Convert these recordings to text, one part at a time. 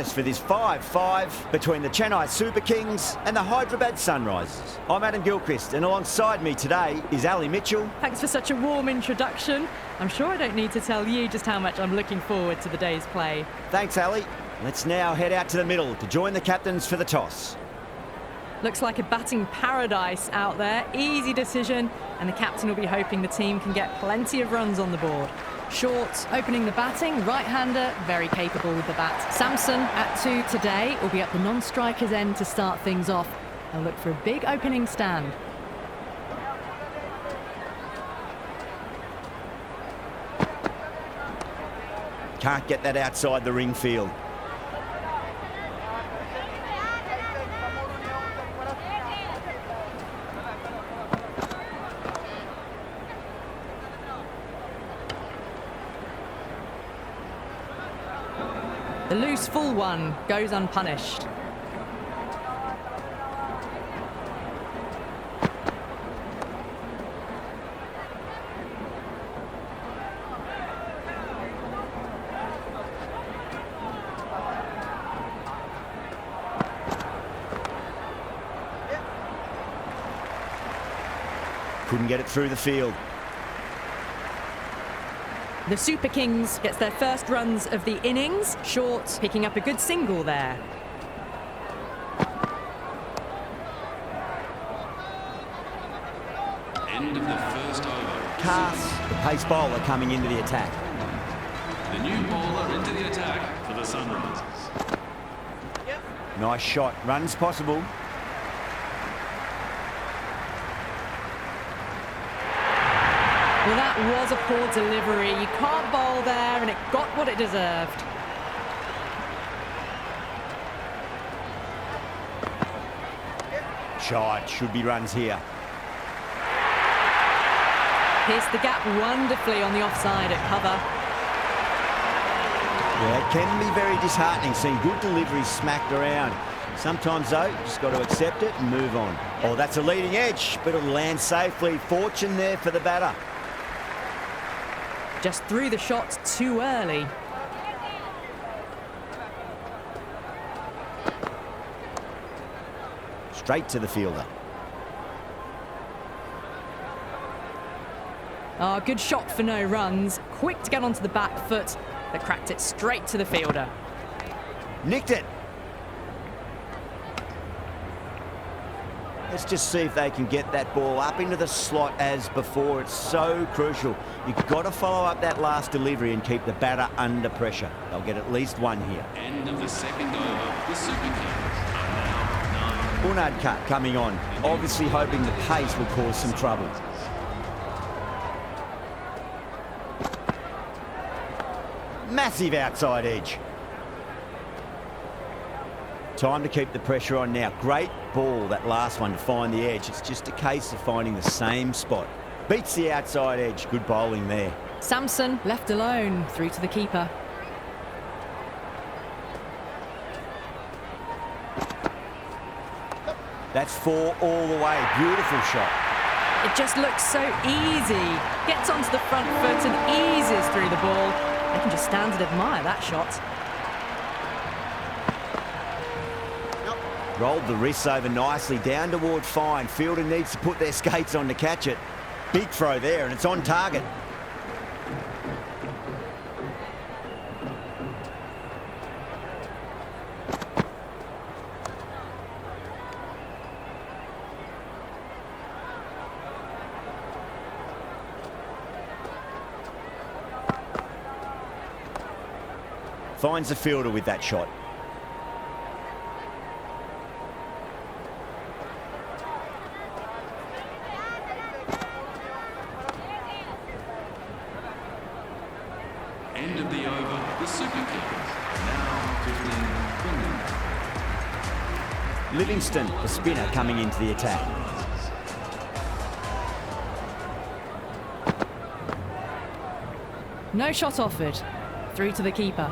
For this 5-5 between the Chennai Super Kings and the Hyderabad Sunrises. I'm Adam Gilchrist, and alongside me today is Ali Mitchell. Thanks for such a warm introduction. I'm sure I don't need to tell you just how much I'm looking forward to the day's play. Thanks, Ali. Let's now head out to the middle to join the captains for the toss. Looks like a batting paradise out there. Easy decision, and the captain will be hoping the team can get plenty of runs on the board. Short, opening the batting, right-hander, very capable with the bat. Samson at 2 today will be up the non-striker's end to start things off. They'll look for a big opening stand. Can't get that outside the ring field. The loose full one goes unpunished. Couldn't get it through the field. The Super Kings gets their first runs of the innings. Short, picking up a good single there. End of the first over. Cass, the pace bowler, coming into the attack. The new bowler into the attack for the Sunrises. Nice shot. Runs possible. Well, that was a poor delivery. You can't bowl there, and it got what it deserved. Shot. Should be runs here. Pierced the gap wonderfully on the offside at cover. Yeah, it can be very disheartening seeing good deliveries smacked around. Sometimes, though, just got to accept it and move on. Oh, that's a leading edge, but it'll land safely. Fortune there for the batter. Just threw the shot too early. Straight to the fielder. Oh, good shot for no runs. Quick to get onto the back foot, but cracked it straight to the fielder. Nicked it. Let's just see if they can get that ball up into the slot as before. It's so crucial. You've got to follow up that last delivery and keep the batter under pressure. They'll get at least one here. End of the second over. The Super Kings are now 9. Bunad cut coming on, obviously hoping the pace will cause some trouble. Massive outside edge. Time to keep the pressure on now. Great ball, that last one, to find the edge. It's just a case of finding the same spot. Beats the outside edge. Good bowling there. Samson left alone, through to the keeper. That's 4 all the way. Beautiful shot. It just looks so easy. Gets onto the front foot and eases through the ball. They can just stand and admire that shot. Rolled the wrists over nicely, down toward fine. Fielder needs to put their skates on to catch it. Big throw there, and it's on target. Finds the fielder with that shot. End of the over. The Super Kings now 15. Livingston, the spinner, coming into the attack. No shot offered. Through to the keeper.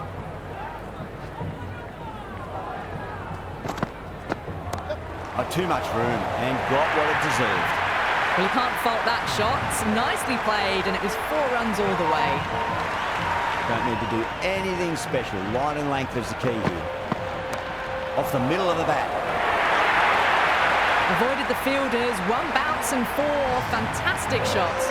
Too much room and got what it deserved. Well, you can't fault that shot. Nicely played, and it was 4 runs all the way. Don't need to do anything special. Line and length is the key here. Off the middle of the bat. Avoided the fielders, one bounce and four. Fantastic shots.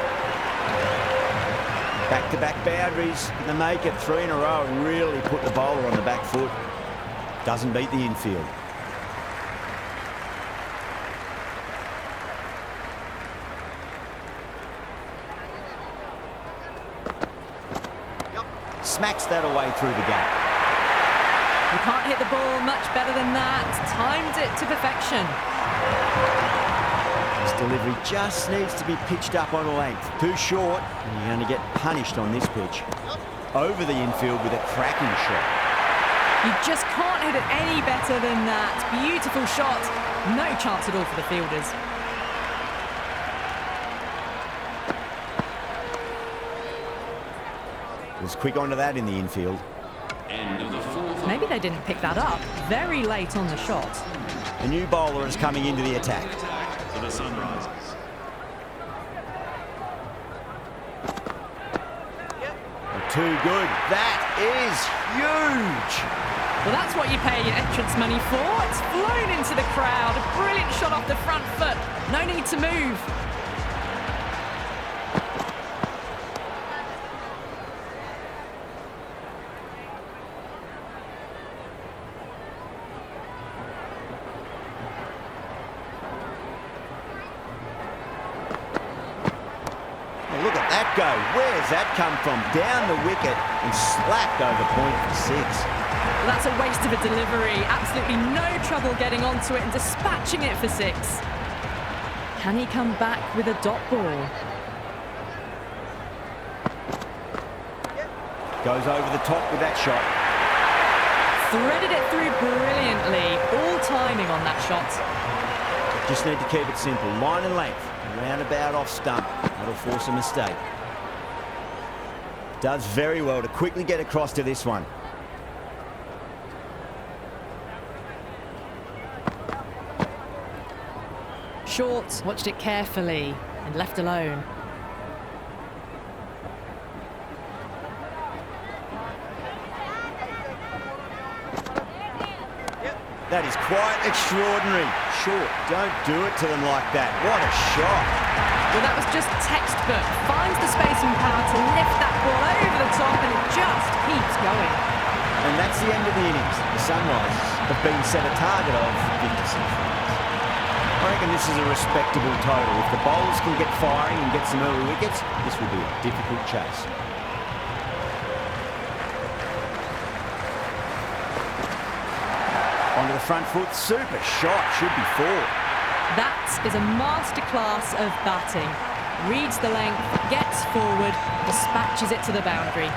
Back-to-back boundaries. Can they make it 3 in a row and really put the bowler on the back foot? Doesn't beat the infield. Smacks that away through the gap. You can't hit the ball much better than that. Timed it to perfection. This delivery just needs to be pitched up on a length. Too short, and you're going to get punished on this pitch. Over the infield with a cracking shot. You just can't hit it any better than that. Beautiful shot. No chance at all for the fielders. Was quick onto that in the infield. End of the fourth. Maybe they didn't pick that up. Very late on the shot. A new bowler is coming into the attack. For the Sunrises. Too good. That is huge. Well, that's what you pay your entrance money for. It's flown into the crowd. A brilliant shot off the front foot. No need to move. Look at that go. Where's that come from? Down the wicket and slapped over point for 6. Well, that's a waste of a delivery. Absolutely no trouble getting onto it and dispatching it for 6. Can he come back with a dot ball? Goes over the top with that shot. Threaded it through brilliantly. All timing on that shot. Just need to keep it simple. Line and length. Roundabout off stump. That'll force a mistake. Does very well to quickly get across to this one. Short, watched it carefully and left alone. That is quite extraordinary. Short, don't do it to them like that. What a shot. Well, that was just textbook. Finds the space and power to lift that ball over the top and it just keeps going. And that's the end of the innings. The Sunrises have been set a target of 56 runs. I reckon this is a respectable total. If the bowlers can get firing and get some early wickets, this will be a difficult chase. Onto the front foot, super shot, should be 4. That is a masterclass of batting. Reads the length, gets forward, dispatches it to the boundary.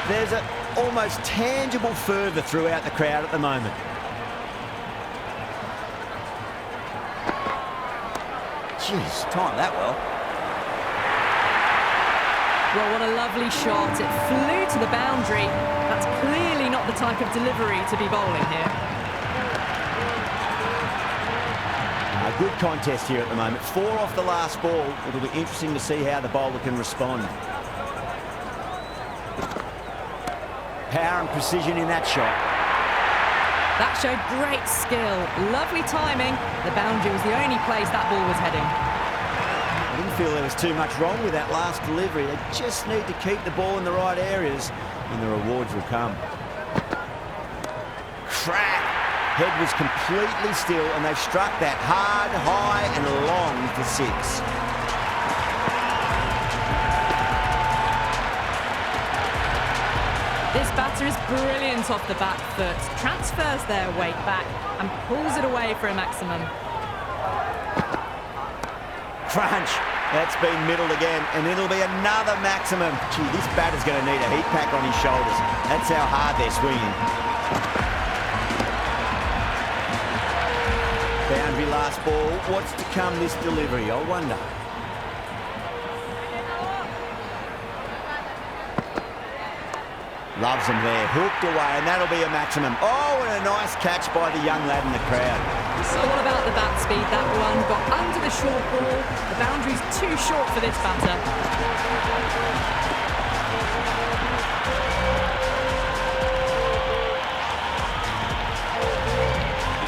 There's an almost tangible fervour throughout the crowd at the moment. Jeez, timed that well. Well, what a lovely shot. It flew to the boundary. That's clearly not the type of delivery to be bowling here. A good contest here at the moment. 4 off the last ball. It'll be interesting to see how the bowler can respond. Power and precision in that shot. That showed great skill. Lovely timing. The boundary was the only place that ball was heading. I didn't feel there was too much wrong with that last delivery. They just need to keep the ball in the right areas and the rewards will come. Crack! Head was completely still and they've struck that hard, high and long for 6. This batter is brilliant off the back foot. Transfers their weight back and pulls it away for a maximum. Crunch. That's been middled again, and it'll be another maximum. Gee, this batter's going to need a heat pack on his shoulders. That's how hard they're swinging. Boundary last ball. What's to come this delivery, I wonder. Loves them there, hooked away, and that'll be a maximum. Oh, and a nice catch by the young lad in the crowd. It's all about the bat speed, that one. Got under the short ball. The boundary's too short for this batter.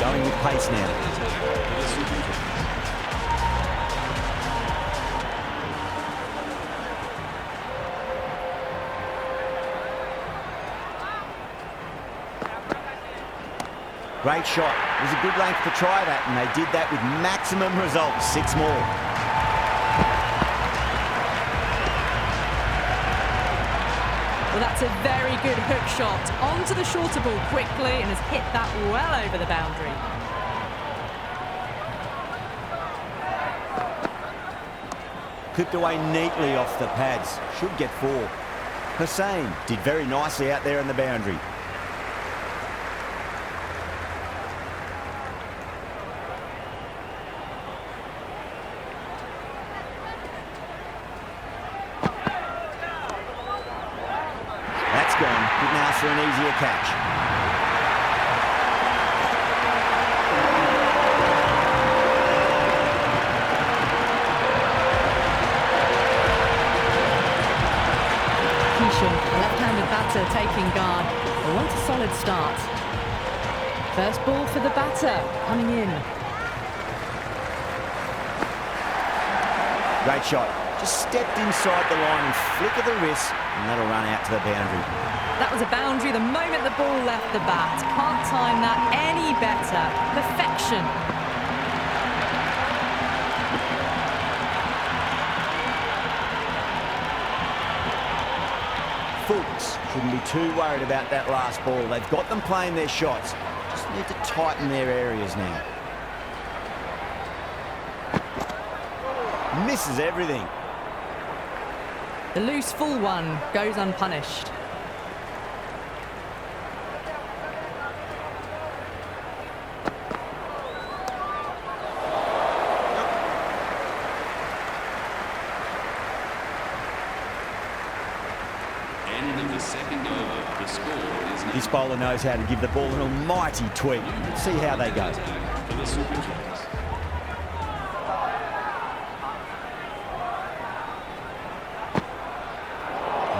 Going with pace now. For the Super Kings. Great shot. It was a good length to try that, and they did that with maximum results. 6 more. Well, that's a very good hook shot. Onto the shorter ball quickly and has hit that well over the boundary. Clipped away neatly off the pads. Should get 4. Hussain did very nicely out there in the boundary. That's gone. Couldn't ask for an easier catch. A left-handed batter taking guard. They want a solid start. First ball for the batter coming in. Great shot. Just stepped inside the line and flick of the wrist, and that'll run out to the boundary. That was a boundary the moment the ball left the bat. Can't time that any better. Perfection. Fulks shouldn't be too worried about that last ball. They've got them playing their shots. Just need to tighten their areas now. Misses everything. The loose full one goes unpunished. End of the second over. The score is now This bowler knows how to give the ball an almighty tweak. Let's see how they go. for the Super Kings.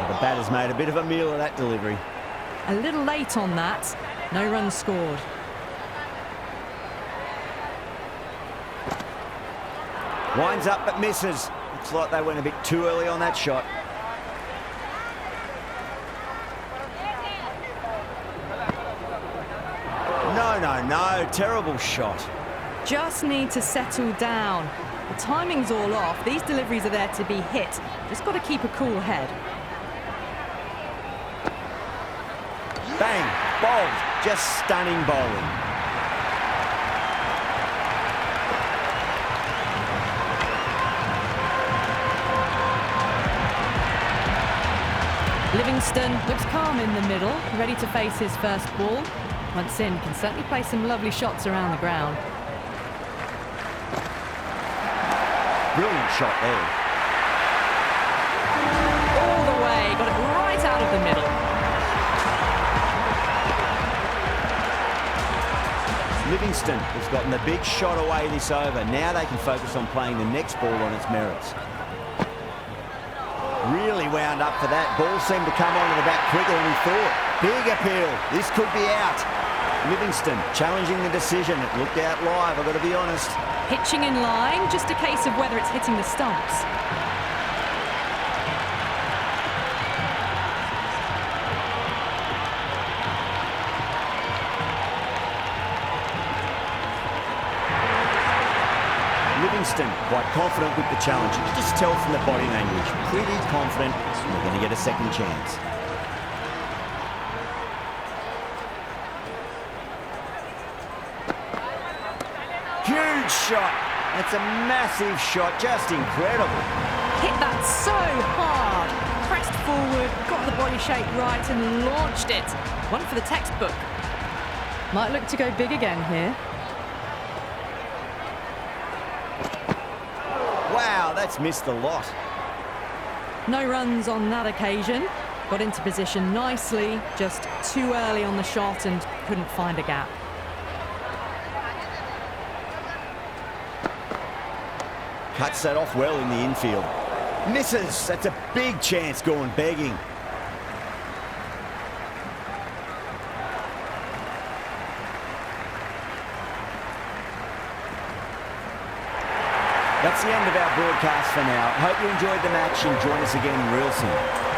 The batter's made a bit of a meal of that delivery. A little late on that. No runs scored. Winds up but misses. Looks like they went a bit too early on that shot. No. Terrible shot. Just need to settle down. The timing's all off. These deliveries are there to be hit. Just got to keep a cool head. Bang. Bowled. Just stunning bowling. Livingston looks calm in the middle, ready to face his first ball. Once in, can certainly play some lovely shots around the ground. Brilliant shot there. All the way, got it right out of the middle. Livingston has gotten the big shot away this over. Now they can focus on playing the next ball on its merits. Really wound up for that. Ball seemed to come onto the bat quicker than he thought. Big appeal. This could be out. Livingston challenging the decision. It looked out live, I've got to be honest. Pitching in line, just a case of whether it's hitting the stumps. Livingston quite confident with the challenge. You can just tell from the body language. Pretty confident they're going to get a second chance. Huge shot. That's a massive shot. Just incredible. Hit that so hard. Pressed forward, got the body shape right and launched it. One for the textbook. Might look to go big again here. Wow, that's missed a lot. No runs on that occasion. Got into position nicely, just too early on the shot and couldn't find a gap. Cuts that off well in the infield. Misses. That's a big chance going begging. That's the end of our broadcast for now. Hope you enjoyed the match and join us again real soon.